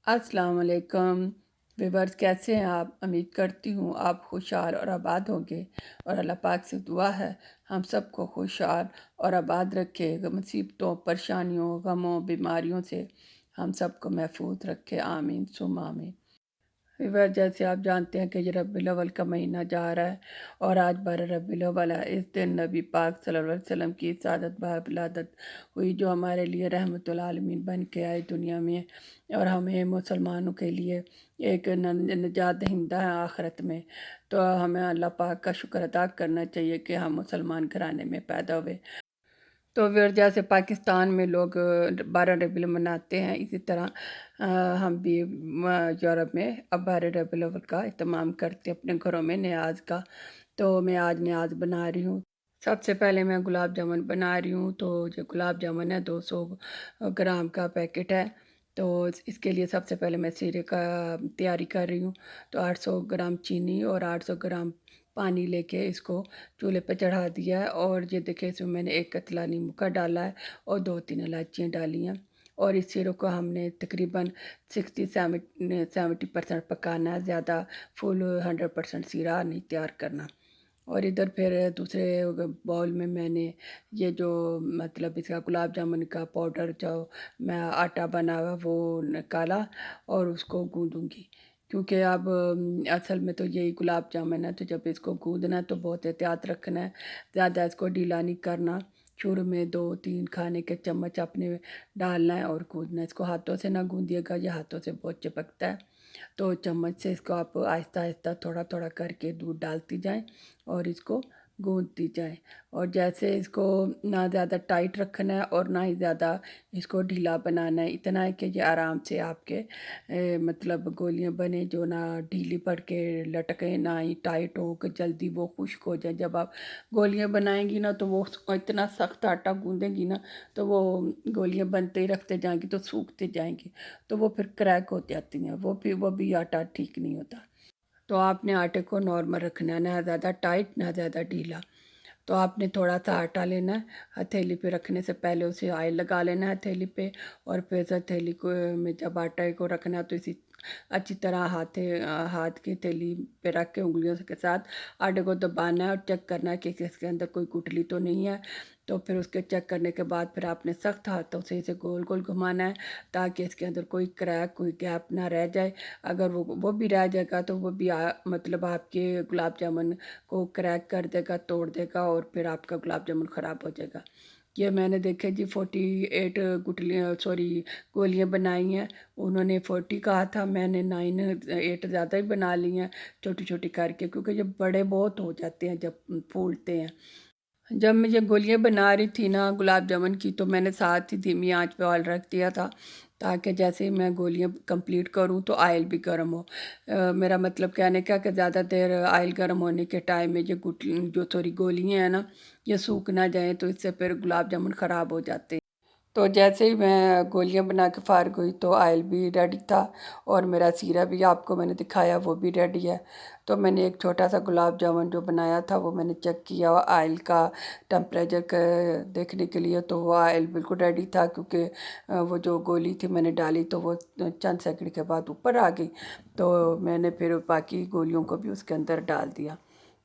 अस्सलाम वालेकुम। व्यूअर्स, कैसे हैं आप? उम्मीद करती हूँ आप खुशहाल और आबाद होंगे और अल्लाह पाक से दुआ है हम सबको खुशहाल और आबाद रखे, मुसीबतों, परेशानियों, गमों, बीमारियों से हम सबको महफूज रखे। आमीन सुम आमीन। व्यूअर, जैसे आप जानते हैं कि ये रबीउल अव्वल का महीना जा रहा है और आज 12 रबीउल अव्वल है। इस दिन नबी पाक सल्लल्लाहु अलैहि वसल्लम की सादत विलादत हुई, जो हमारे लिए रहमतुल आलमीन बन के आए दुनिया में और हमें मुसलमानों के लिए एक निजात दहिंदा है आखिरत में। तो हमें अल्लाह पाक का शुक्र अदा करना चाहिए कि हम मुसलमान घराने में पैदा हुए। तो फिर जैसे पाकिस्तान में लोग 12 रबीउल मनाते हैं, इसी तरह हम भी यूरोप में अब 12 रबीउल अव्वल का इत्माम करते हैं अपने घरों में न्याज का। तो मैं आज न्याज बना रही हूँ। सबसे पहले मैं गुलाब जामुन बना रही हूँ। तो जो गुलाब जामुन है 200 ग्राम का पैकेट है। तो इसके लिए सबसे पहले मैं शीरे का तैयारी कर रही हूँ। तो 800 ग्राम चीनी और 800 ग्राम पानी लेके इसको चूल्हे पे चढ़ा दिया है। और ये देखिए, इसमें मैंने एक कतला नींबू का डाला है और 2-3 इलायचियाँ डाली हैं। और इस शीरे को हमने तकरीबन 60-70% पकाना है, ज़्यादा फुल 100% शीरा नहीं तैयार करना। और इधर फिर दूसरे बाउल में मैंने ये जो मतलब इसका गुलाब जामुन का पाउडर जो मैं आटा बना हुआ वो निकाला और उसको गूँदूँगी। क्योंकि अब असल में तो यही गुलाब जामुन है, तो जब इसको गूँदना है तो बहुत एहतियात रखना है, ज़्यादा इसको ढीला नहीं करना। शुरू में 2-3 खाने के चम्मच अपने डालना है और गूँदना है। इसको हाथों से ना गूँदिएगा, ये हाथों से बहुत चिपकता है। तो चम्मच से इसको आप आहिस्ता आहिस्ता थोड़ा थोड़ा करके दूध डालती जाएं और इसको गूंथती जाएं। और जैसे इसको ना ज़्यादा टाइट रखना है और ना ही ज़्यादा इसको ढीला बनाना है, इतना है कि ये आराम से आपके मतलब गोलियां बने, जो ना ढीली पड़ के लटके ना ही टाइट हो कि जल्दी वो खुश्क हो जाए। जब आप गोलियां बनाएंगी ना तो वो इतना सख्त आटा गूंदेंगी ना, तो वो गोलियां बनते ही रखते जाएंगी तो सूखते जाएंगी, तो वो फिर क्रैक हो जाती हैं, वो भी आटा ठीक नहीं होता। तो आपने आटे को नॉर्मल रखना है, ना ज़्यादा टाइट ना ज़्यादा ढीला। तो आपने थोड़ा सा आटा लेना है, हथेली पे रखने से पहले उसे ऑयल लगा लेना है हथेली पे। और फिर से हथेली को में जब आटे को रखना है तो इसी अच्छी तरह हाथ की हथेली पे रख के उंगलियों के साथ आटे को दबाना है और चेक करना है कि इसके अंदर कोई गुठली तो नहीं है। तो फिर उसके चेक करने के बाद फिर आपने सख्त हाथों से इसे गोल गोल घुमाना है, ताकि इसके अंदर कोई क्रैक कोई गैप ना रह जाए। अगर वो भी रह जाएगा तो वो भी मतलब आपके गुलाब जामुन को क्रैक कर देगा, तोड़ देगा और फिर आपका गुलाब जामुन ख़राब हो जाएगा। ये मैंने देखे जी 48 गुठलियाँ सॉरी गोलियाँ बनाई हैं। उन्होंने 40 कहा था, मैंने 8 ज़्यादा ही बना ली हैं छोटी छोटी करके, क्योंकि ये बड़े बहुत हो जाते हैं जब फूलते हैं। जब मैं ये गोलियाँ बना रही थी ना गुलाब जामुन की, तो मैंने साथ ही धीमी आंच पे ऑयल रख दिया था, ताकि जैसे ही मैं गोलियाँ कंप्लीट करूँ तो ऑयल भी गर्म हो। मेरा मतलब कहने का कि ज़्यादा देर ऑयल गर्म होने के टाइम में ये जो थोड़ी गोलियाँ हैं ना, ये सूख ना जाएँ, तो इससे फिर गुलाब जामुन ख़राब हो जाते हैं। तो जैसे ही मैं गोलियां बना के फारिग हुई तो ऑयल भी रेडी था और मेरा सीरा भी आपको मैंने दिखाया वो भी रेडी है। तो मैंने एक छोटा सा गुलाब जामुन जो बनाया था वो मैंने चेक किया ऑयल का टेम्परेचर देखने के लिए, तो वो ऑयल बिल्कुल रेडी था, क्योंकि वो जो गोली थी मैंने डाली तो वो चंद सेकंड के बाद ऊपर आ गई। तो मैंने फिर बाकी गोलियों को भी उसके अंदर डाल दिया।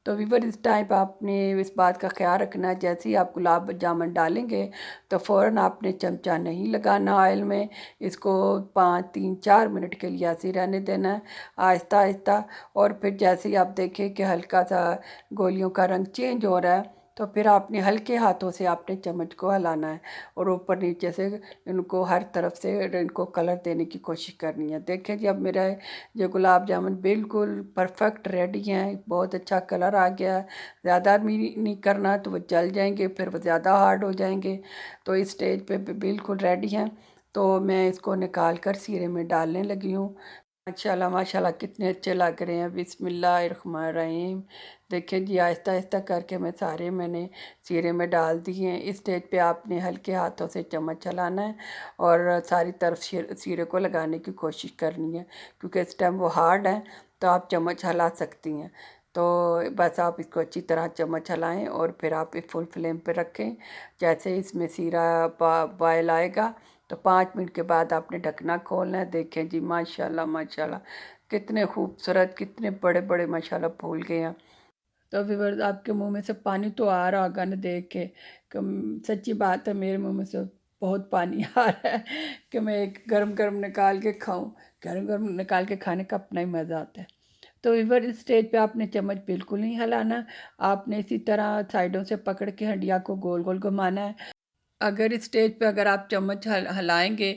तो वीवर, इस टाइप आपने इस बात का ख्याल रखना है, जैसे ही आप गुलाब जामुन डालेंगे तो फ़ौरन आपने चमचा नहीं लगाना ऑयल में। इसको 5-3-4 मिनट के लिए ऐसे ही रहने देना है, आहिस्ता आहिस्ता। और फिर जैसे ही आप देखें कि हल्का सा गोलियों का रंग चेंज हो रहा है, तो फिर आपने हल्के हाथों से आपने चम्मच को हिलाना है और ऊपर नीचे से इनको हर तरफ से इनको कलर देने की कोशिश करनी है। देखिए जी, अब मेरा ये गुलाब जामुन बिल्कुल परफेक्ट रेडी हैं, बहुत अच्छा कलर आ गया है। ज़्यादा भी नहीं करना तो वो जल जाएंगे, फिर वो ज़्यादा हार्ड हो जाएंगे। तो इस स्टेज पे बिल्कुल रेडी हैं। तो मैं इसको निकाल कर सीरे में डालने लगी हूँ। माशाल्लाह माशाल्लाह, कितने अच्छे लग रहे हैं। बिस्मिल्लाहिर्रहमानिर्रहीम। देखिए जी, आहिस्ता आहिस्ता करके मैंने सीरे में डाल दिए हैं। इस स्टेज पे आपने हल्के हाथों से चम्मच चलाना है और सारी तरफ सीरे को लगाने की कोशिश करनी है, क्योंकि इस टाइम वो हार्ड है, तो आप चम्मच हिला सकती हैं। तो बस आप इसको अच्छी तरह चम्मच हिलाएँ और फिर आप एक फुल फ्लेम पे रखें। जैसे इसमें सीरा बॉयल आएगा तो 5 मिनट के बाद आपने ढकना खोलना है। देखें जी, माशाल्लाह माशाल्लाह कितने खूबसूरत, कितने बड़े बड़े माशाल्लाह फूल गए हैं। तो व्यूअर्स, आपके मुंह में से पानी तो आ रहा होगा ना देख के, सच्ची बात है, मेरे मुंह में से बहुत पानी आ रहा है कि मैं एक गरम गरम निकाल के खाऊं। गरम गरम निकाल के खाने का अपना ही मज़ा आता है। तो व्यूअर, इस स्टेज पे आपने चम्मच बिल्कुल नहीं हिलाना। आपने इसी तरह साइडों से पकड़ के हंडिया को गोल गोल घुमाना है। अगर इस स्टेज पे अगर आप चम्मच हिलाएंगे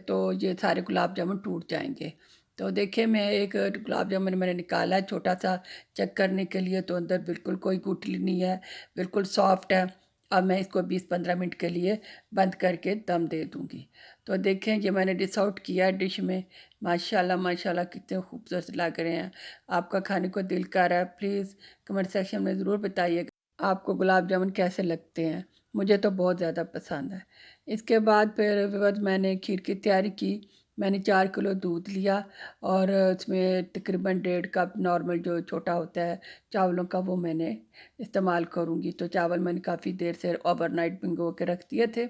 तो ये सारे गुलाब जामुन टूट जाएंगे। तो देखिए, मैं एक गुलाब जामुन मैंने निकाला है छोटा सा, चेक करने के लिए। तो अंदर बिल्कुल कोई गुठली नहीं है, बिल्कुल सॉफ्ट है। अब मैं इसको 20-15 मिनट के लिए बंद करके दम दे दूँगी। तो देखें, ये मैंने डिश आउट किया है डिश में। माशाल्लाह माशाल्लाह कितने खूबसूरत लग रहे हैं। आपका खाने को दिल कर रहा है, प्लीज़ कमेंट सेक्शन में ज़रूर बताइएगा आपको गुलाब जामुन कैसे लगते हैं। मुझे तो बहुत ज़्यादा पसंद है। इसके बाद फिर व्यूअर्स, मैंने खीर की तैयारी की। मैंने 4 किलो दूध लिया और उसमें तकरीबन 1.5 कप नॉर्मल जो छोटा होता है चावलों का, वो मैंने इस्तेमाल करूँगी। तो चावल मैंने काफ़ी देर से ओवरनाइट भिगो के रख दिए थे।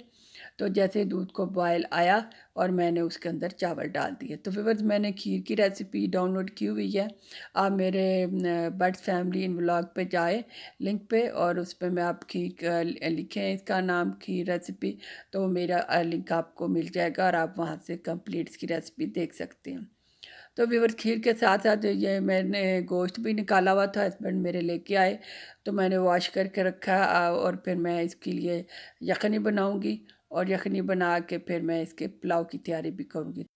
तो जैसे दूध को बॉयल आया और मैंने उसके अंदर चावल डाल दिए। तो व्यूअर्स, मैंने खीर की रेसिपी डाउनलोड की हुई है। आप मेरे बट्स फैमिली इन व्लॉग पे जाए लिंक पे, और उस पे मैं आप खीर लिखें इसका नाम, खीर रेसिपी, तो मेरा लिंक आपको मिल जाएगा और आप वहाँ से कंप्लीट इसकी रेसिपी देख सकते हैं। तो व्यूअर्स, खीर के साथ साथ ये मैंने गोश्त भी निकाला हुआ था, हस्बैंड मेरे लेके आए। तो मैंने वॉश करके रखा और फिर मैं इसके लिए यखनी बनाऊंगी, और यखनी बना के फिर मैं इसके पुलाव की तैयारी भी करूंगी।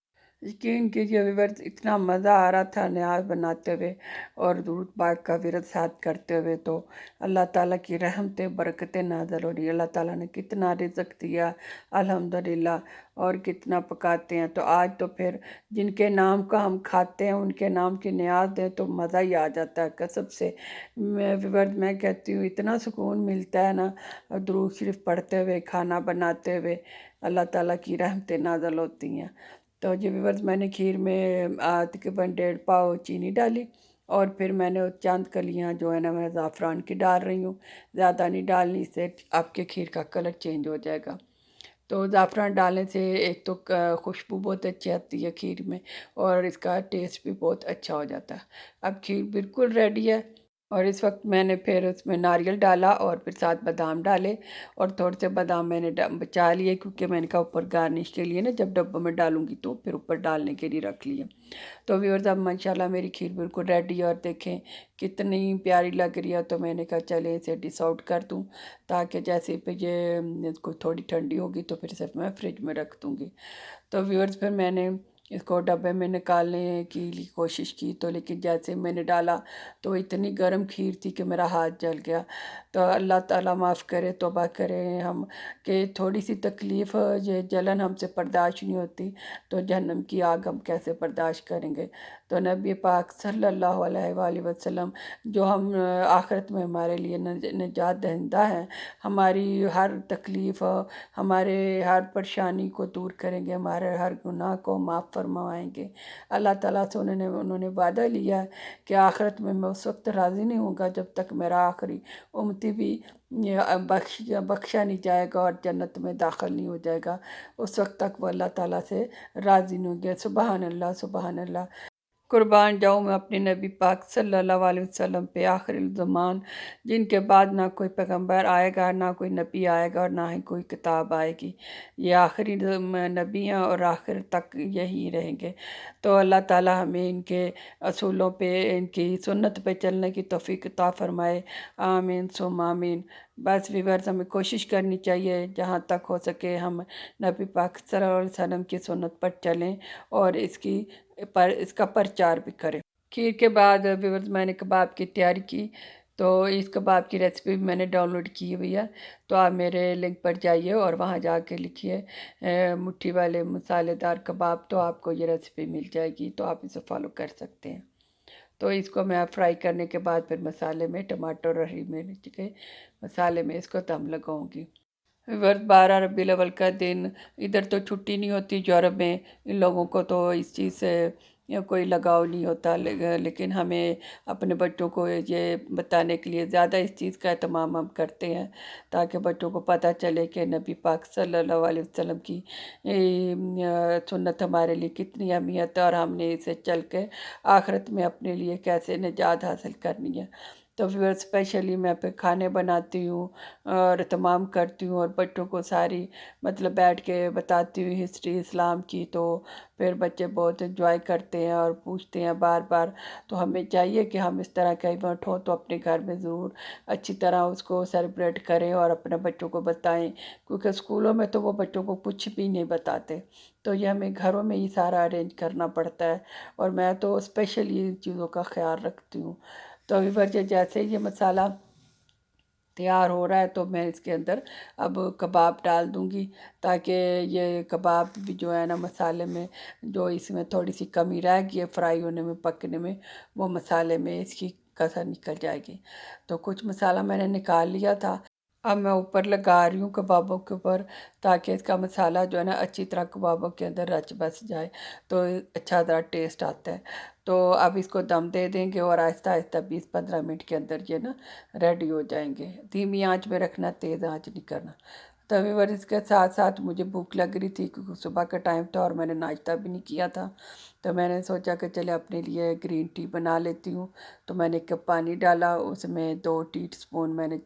यकीन कीजिए व्यूअर्स, इतना मज़ा आ रहा था न्याज बनाते हुए और दूध पाक का विरद साथ करते हुए। तो अल्लाह ताला की रहमतें बरकतें नाज़िल हो रही है। अल्लाह ताला ने कितना रिज़्क़ दिया, अल्हम्दुलिल्लाह। और कितना पकाते हैं। तो आज तो फिर जिनके नाम का हम खाते हैं उनके नाम की नियाज दें तो मज़ा ही आ जाता है कसम से। मैं व्यूअर्स, मैं कहती हूँ इतना सुकून मिलता है ना दुरूद शरीफ पढ़ते हुए, खाना बनाते हुए। अल्लाह ताला की रहमतें नाज़िल होती हैं। तो जी व्यूअर्स, मैंने खीर में तकरीबन 1.5 पाव चीनी डाली, और फिर मैंने वो चंद कलियाँ जो है ना मैं ज़ाफ़रान की डाल रही हूँ। ज़्यादा नहीं डालनी, इससे आपके खीर का कलर चेंज हो जाएगा। तो ज़ाफ़रान डालने से एक तो खुशबू बहुत अच्छी आती है खीर में, और इसका टेस्ट भी बहुत अच्छा हो जाता है। अब खीर बिल्कुल रेडी है। और इस वक्त मैंने फिर उसमें नारियल डाला और फिर साथ बादाम डाले, और थोड़े से बादाम मैंने बचा लिए, क्योंकि मैंने कहा ऊपर गार्निश के लिए ना जब डब्बों में डालूंगी तो फिर ऊपर डालने के लिए रख लिए। तो व्यूअर्स, अब माशाल्लाह मेरी खीर बिल्कुल रेडी है, और देखें कितनी प्यारी लग रही है। तो मैंने कहा चले इसे डिश आउट कर दूँ, ताकि जैसे पे ये इसको थोड़ी ठंडी होगी तो फिर सिर्फ मैं फ्रिज में रख दूँगी। तो व्यूअर्स, फिर मैंने इसको डब्बे में निकालने की कोशिश की, तो लेकिन जैसे मैंने डाला तो इतनी गर्म खीर थी कि मेरा हाथ जल गया। तो अल्लाह ताला माफ़ करे, तौबा करें हम, कि थोड़ी सी तकलीफ़, ये जलन हमसे बर्दाश्त नहीं होती तो जहन्नम की आग हम कैसे बर्दाश्त करेंगे। तो नबी पाक सल्लल्लाहु अलैहि वसल्लम, जो हम आखिरत में हमारे लिए निजात दहिंदा हैं, हमारी हर तकलीफ़, हमारे हर परेशानी को दूर करेंगे, हमारे हर गुनाह को माफ़ फरमाएंगे। अल्लाह ताला से उन्होंने उन्होंने वादा लिया है कि आखिरत में मैं उस वक्त राज़ी नहीं होऊंगा जब तक मेरा आखिरी उम्मती भी बख्शा नहीं जाएगा और जन्नत में दाखिल नहीं हो जाएगा। उस वक्त तक वो अल्लाह ताला से राज़ी नहीं होंगे। सुबहान अल्लाह, सुबहान अल्लाह। कुर्बान जाऊँ मैं अपने नबी पाक सल्लल्लाहु अलैहि वसल्लम पे, आखिरुल ज़मान, जिनके बाद ना कोई पैगंबर आएगा, ना कोई नबी आएगा, और ना ही कोई किताब आएगी। ये आखिरी नबी हैं और आखिर तक यही रहेंगे। तो अल्लाह ताला हमें इनके असूलों पे, इनकी सुन्नत पे चलने की तौफ़ीक अता फ़रमाए। आमीन सुम्म आमीन। बस व्यूअर्स, हमें कोशिश करनी चाहिए जहाँ तक हो सके हम नबी पाक सल्लल्लाहु अलैहि वसल्लम की सुन्नत पर चलें, और इसका प्रचार भी करें। खीर के बाद व्यूअर्स, मैंने कबाब की तैयारी की। तो इस कबाब की रेसिपी भी मैंने डाउनलोड की हुई है। तो आप मेरे लिंक पर जाइए और वहाँ जाके लिखिए मुट्ठी वाले मसालेदार कबाब, तो आपको ये रेसिपी मिल जाएगी। तो आप इसे फॉलो कर सकते हैं। तो इसको मैं फ्राई करने के बाद फिर मसाले में टमाटर और हरी मिर्च के मसाले में इसको दम लगाऊंगी। वर्ष 12 रबी अव्वल का दिन, इधर तो छुट्टी नहीं होती यूरोप में इन लोगों को, तो इस चीज़ से या कोई लगाव नहीं होता, लेकिन हमें अपने बच्चों को ये बताने के लिए ज़्यादा इस चीज़ का एहतमाम हम करते हैं, ताकि बच्चों को पता चले कि नबी पाक सल्लल्लाहु अलैहि वसल्लम की सुन्नत हमारे लिए कितनी अहमियत है, और हमने इसे चल के आखिरत में अपने लिए कैसे निजात हासिल करनी है। तो फिर स्पेशली मैं फिर खाने बनाती हूँ और तमाम करती हूँ, और बच्चों को सारी मतलब बैठ के बताती हूँ हिस्ट्री इस्लाम की। तो फिर बच्चे बहुत एंजॉय करते हैं और पूछते हैं बार बार। तो हमें चाहिए कि हम इस तरह का इवेंट हो तो अपने घर में ज़रूर अच्छी तरह उसको सेलिब्रेट करें और अपने बच्चों को बताएं, क्योंकि स्कूलों में तो वो बच्चों को कुछ भी नहीं बताते। तो ये हमें घरों में ही सारा अरेंज करना पड़ता है, और मैं तो स्पेशली इन चीज़ों का ख्याल रखती हूँ। तो अभी वर्जय जैसे ये मसाला तैयार हो रहा है, तो मैं इसके अंदर अब कबाब डाल दूँगी, ताकि ये कबाब भी जो है ना मसाले में, जो इसमें थोड़ी सी कमी रह गई है फ्राई होने में, पकने में, वो मसाले में इसकी कसर निकल जाएगी। तो कुछ मसाला मैंने निकाल लिया था, अब मैं ऊपर लगा रही हूँ कबाबों के ऊपर, ताकि इसका मसाला जो है ना अच्छी तरह कबाबों के अंदर रच बस जाए, तो अच्छा ज़रा टेस्ट आता है। तो अब इसको दम दे देंगे, और आहिस्ता आहिस्ता 20-15 मिनट के अंदर ये ना रेडी हो जाएंगे। धीमी आंच पे रखना, तेज़ आंच नहीं करना। तभी पर इसके साथ साथ मुझे भूख लग रही थी, क्योंकि सुबह का टाइम था और मैंने नाश्ता भी नहीं किया था। तो मैंने सोचा कि चले अपने लिए ग्रीन टी बना लेती हूँ। तो मैंने 1 कप पानी डाला, उसमें 2 टीस्पून मैंने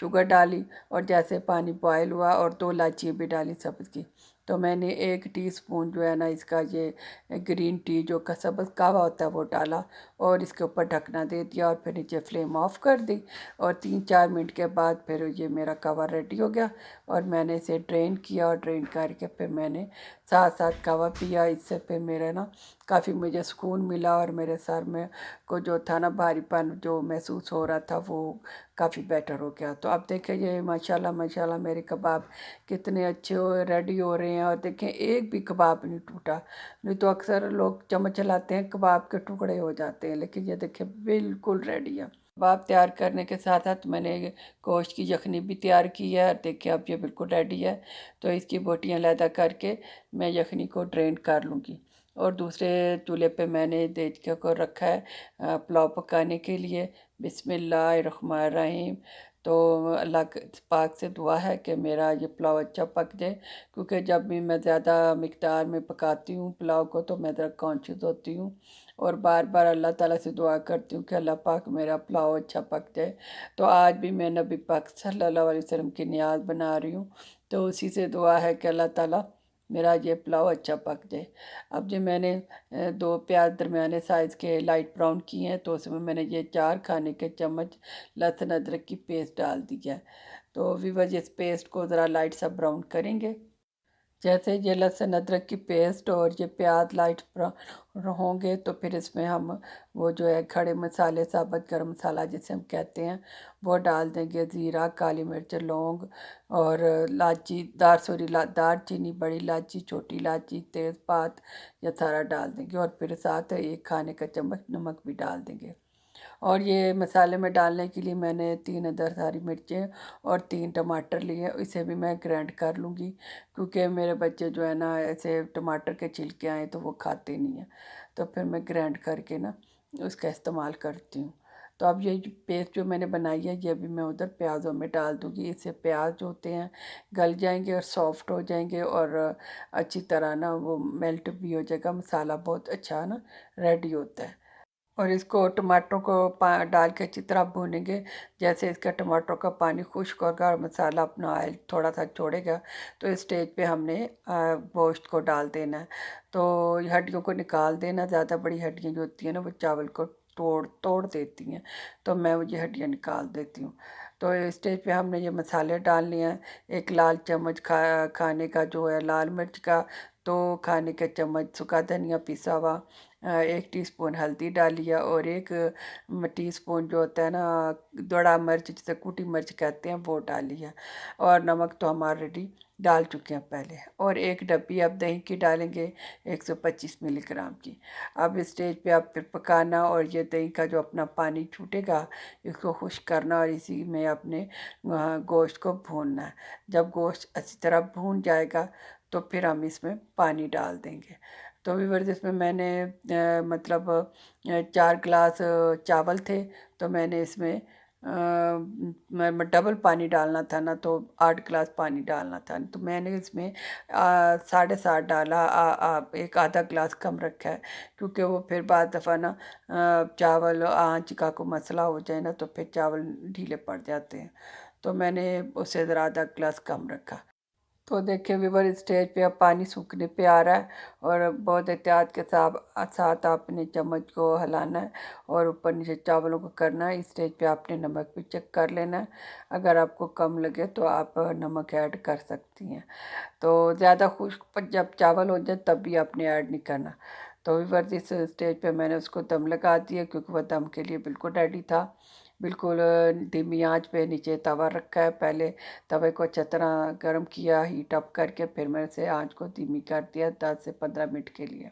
शुगर डाली, और जैसे पानी बॉयल हुआ, और 2 इलायची भी डाली सब्ज़ की। तो मैंने 1 टीस्पून जो है ना इसका ये ग्रीन टी जो का सब्ज़ कहवा होता है वो डाला, और इसके ऊपर ढकना दे दिया, और फिर नीचे फ्लेम ऑफ कर दी। और 3-4 मिनट के बाद फिर ये मेरा कहवा रेडी हो गया, और मैंने इसे ड्रेन किया, और ड्रेन करके फिर मैंने साथ साथ कहवा पिया। इससे फिर मेरा ना काफ़ी मुझे सुकून मिला, और मेरे सर में को जो था ना भारीपन जो महसूस हो रहा था, वो काफ़ी बेटर हो गया। तो अब देखें ये माशाल्लाह माशाल्लाह मेरे कबाब कितने अच्छे हो रेडी हो रहे हैं, और देखें एक भी कबाब नहीं टूटा। नहीं तो अक्सर लोग चम्मच चलाते हैं, कबाब के टुकड़े हो जाते हैं, लेकिन ये देखें बिल्कुल रेडी है। कबाब तैयार करने के साथ साथ मैंने गोश्त की यखनी भी तैयार की है, और देखिए अब ये बिल्कुल रेडी है। तो इसकी बोटियाँ अलहदा करके मैं यखनी को ड्रेन कर लूँगी, और दूसरे चूल्हे पे मैंने देचके को रखा है पुलाव पकाने के लिए। बिस्मिल्लाहिर्रहमानिर्रहीम। तो अल्लाह पाक से दुआ है कि मेरा ये पुलाव अच्छा पक जाए, क्योंकि जब भी मैं ज़्यादा मिकदार में पकाती हूँ पुलाव को, तो मैं ज़रा कॉन्शियस होती हूँ, और बार बार अल्लाह ताला से दुआ करती हूँ कि अल्लाह पाक मेरा पुलाव अच्छा पक जाए। तो आज भी मैं नबी पाक सल्लल्लाहु अलैहि वसल्लम की नियाज बना रही हूँ, तो उसी से दुआ है कि अल्लाह ताला मेरा ये पुलाव अच्छा पक जाए। अब जो मैंने 2 प्याज दरमियाने साइज़ के लाइट ब्राउन किए हैं, तो उसमें मैंने ये 4 खाने के चम्मच लहसुन अदरक की पेस्ट डाल दी है। तो वीवर इस पेस्ट को ज़रा लाइट सा ब्राउन करेंगे। जैसे ये लहसुन अदरक की पेस्ट और ये प्याज लाइट ब्राउन होंगे, तो फिर इसमें हम वो जो है खड़े मसाले, साबुत गरम मसाला जिसे हम कहते हैं, वो डाल देंगे। ज़ीरा, काली मिर्च, लौंग, और लाची दारचीनी, बड़ी इलायची, छोटी इलायची, तेज़पात, ये सारा डाल देंगे, और फिर साथ 1 खाने का चम्मच नमक भी डाल देंगे। और ये मसाले में डालने के लिए मैंने 3 अदर हरी मिर्चें और 3 टमाटर लिए, इसे भी मैं ग्राइंड कर लूँगी, क्योंकि मेरे बच्चे जो है ना ऐसे टमाटर के छिलके आए तो वो खाते नहीं हैं। तो फिर मैं ग्राइंड करके ना उसका इस्तेमाल करती हूँ। तो अब ये पेस्ट जो मैंने बनाई है, ये भी मैं उधर प्याज़ों में डाल दूँगी। इससे प्याज जो होते हैं गल जाएंगे और सॉफ्ट हो जाएंगे, और अच्छी तरह ना वो मेल्ट भी हो जाएगा। मसाला बहुत अच्छा ना रेडी होता है। और इसको टमाटरों को डाल के अच्छी तरह भूनेंगे। जैसे इसका टमाटरों का पानी खुश्क होगा और मसाला अपना ऑयल थोड़ा सा छोड़ेगा, तो इस स्टेज पे हमने गोश्त को डाल देना है। तो ये हड्डियों को निकाल देना, ज़्यादा बड़ी हड्डियाँ जो होती हैं ना वो चावल को तोड़ तोड़ देती हैं, तो मैं वो ये हड्डियाँ निकाल देती हूँ। तो इस स्टेज पे हमने ये मसाले डालने हैं। 1 लाल चम्मच खाने का जो है लाल मिर्च का, 2 खाने के चम्मच सूखा धनिया पिसा हुआ, 1 टीस्पून हल्दी डाली है, और 1 टीस्पून जो होता है ना दड़ा मिर्च जिसे कुटी मिर्च कहते हैं वो डाली है। और नमक तो हम ऑलरेडी डाल चुके हैं पहले। और 1 डब्बी अब दही की डालेंगे, 125 मिलीग्राम की। अब इस स्टेज पे आप फिर पकाना, और ये दही का जो अपना पानी छूटेगा इसको खुश्क करना, और इसी में अपने गोश्त को भूनना है। जब गोश्त अच्छी तरह भून जाएगा, तो फिर हम इसमें पानी डाल देंगे। तो व्यूअर्स इसमें मैंने मतलब 4 गिलास चावल थे, तो मैंने इसमें डबल पानी डालना था ना, तो 8 गिलास पानी डालना था, तो मैंने इसमें 7.5 डाला, एक आधा गिलास कम रखा है, क्योंकि वो फिर बाद दफ़ा ना चावल आँच का को मसला हो जाए ना, तो फिर चावल ढीले पड़ जाते हैं, तो मैंने उससे ज़रा आधा गिलास कम रखा। तो देखिए व्यूवर, स्टेज पे अब पानी सूखने पे आ रहा है, और बहुत एहतियात के साथ साथ आपने चम्मच को हिलाना है और ऊपर नीचे चावलों को करना है। इस स्टेज पे आपने नमक भी चेक कर लेना है, अगर आपको कम लगे तो आप नमक ऐड कर सकती हैं। तो ज़्यादा खुश्क जब चावल हो जाए तब भी आपने ऐड नहीं करना। तो व्यूअर्स, इस स्टेज पे मैंने उसको दम लगा दिया, क्योंकि वह दम के लिए बिल्कुल रेडी था। बिल्कुल धीमी आंच पे नीचे तवा रखा है, पहले तवे को अच्छी तरह गर्म किया, हीट अप करके फिर मैंने से आंच को धीमी कर दिया 10 से 15 मिनट के लिए।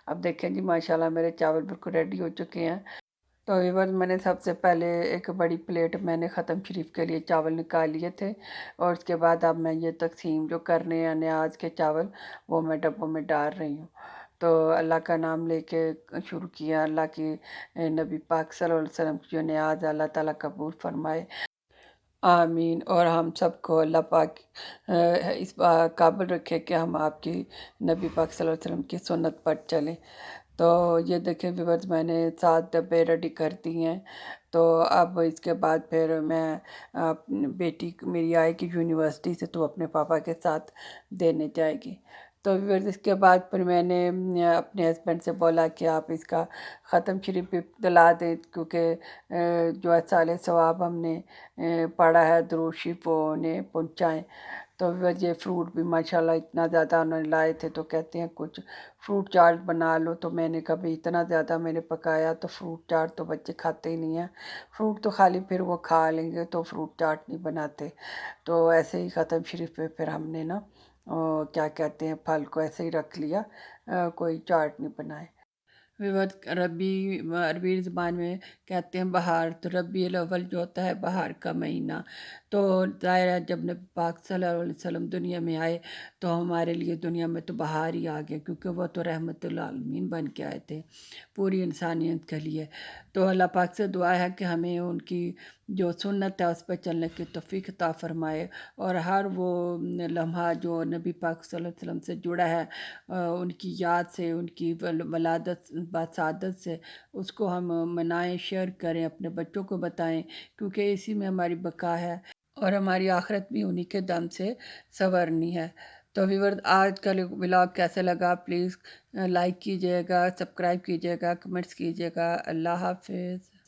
अब देखें जी, माशाल्लाह मेरे चावल बिल्कुल रेडी हो चुके हैं। तो व्यूअर्स, मैंने सबसे पहले एक बड़ी प्लेट मैंने ख़त्म शरीफ के लिए चावल निकाल लिए थे, और उसके बाद अब मैं ये तकसीम जो करने हैं न्याज के चावल, वो मैं डब्बों में डाल रही हूँ। तो अल्लाह का नाम लेके शुरू किया, अल्लाह की नबी पाक सल्लल्लाहु अलैहि वसल्लम की जो न्याज अल्लाह ताला कबूल फरमाए, आमीन। और हम सबको अल्लाह पाक इस काबिल रखे कि हम आपकी नबी पाक सल्लल्लाहु अलैहि वसल्लम की सुन्नत पर चलें। तो ये देखें व्यूअर्स, मैंने 7 डब्बे रेडी कर दिए हैं। तो अब इसके बाद फिर मैं बेटी मेरी आएगी यूनिवर्सिटी से, तो अपने पापा के साथ देने जाएगी। तो व्यूअर्स, इसके बाद फिर मैंने अपने हस्बैंड से बोला कि आप इसका ख़त्म शरीफ भी दिला दें, क्योंकि जो है साले सवाब हमने पढ़ा है, दुरूद शरीफ वो उन्हें पहुँचाएँ। तो व्यूअर्स, ये फ्रूट भी माशाल्लाह इतना ज़्यादा उन्होंने लाए थे, तो कहते हैं कुछ फ्रूट चाट बना लो, तो मैंने कभी इतना ज़्यादा मैंने पकाया, तो फ्रूट चाट तो बच्चे खाते ही नहीं हैं। फ्रूट तो खाली फिर वो खा लेंगे, तो फ्रूट चाट नहीं बनाते। तो ऐसे ही ख़त्म शरीफ पे फिर हमने ना क्या कहते हैं, फल को ऐसे ही रख लिया, कोई चाट नहीं बनाए। विवध रबी अरबी ज़ुबान में कहते हैं बहार, तो रबीउल अव्वल जो होता है बहार का महीना। तो ज़ाहिर है, जब नबी पाक सल्लल्लाहु अलैहि वसल्लम दुनिया में आए, तो हमारे लिए दुनिया में तो बहार ही आ गया, क्योंकि वो तो रहमतुल आलमीन बन के आए थे पूरी इंसानियत के लिए। तो अल्लाह पाक से दुआ है कि हमें उनकी जो सुन्नत है उस पर चलने की तौफीक अता फ़रमाए, और हर वो लम्हा जो नबी पाक सल्लल्लाहु अलैहि वसल्लम से जुड़ा है, उनकी याद से, उनकी वलादत बसादत से, उसको हम मनाएं, शेयर करें, अपने बच्चों को बताएं, क्योंकि इसी में हमारी बका है, और हमारी आखिरत भी उन्हीं के दम से संवरनी है। तो व्यूअर्स, आज का व्लॉग कैसा लगा, प्लीज़ लाइक कीजिएगा, सब्सक्राइब कीजिएगा, कमेंट्स कीजिएगा। अल्लाह हाफिज़।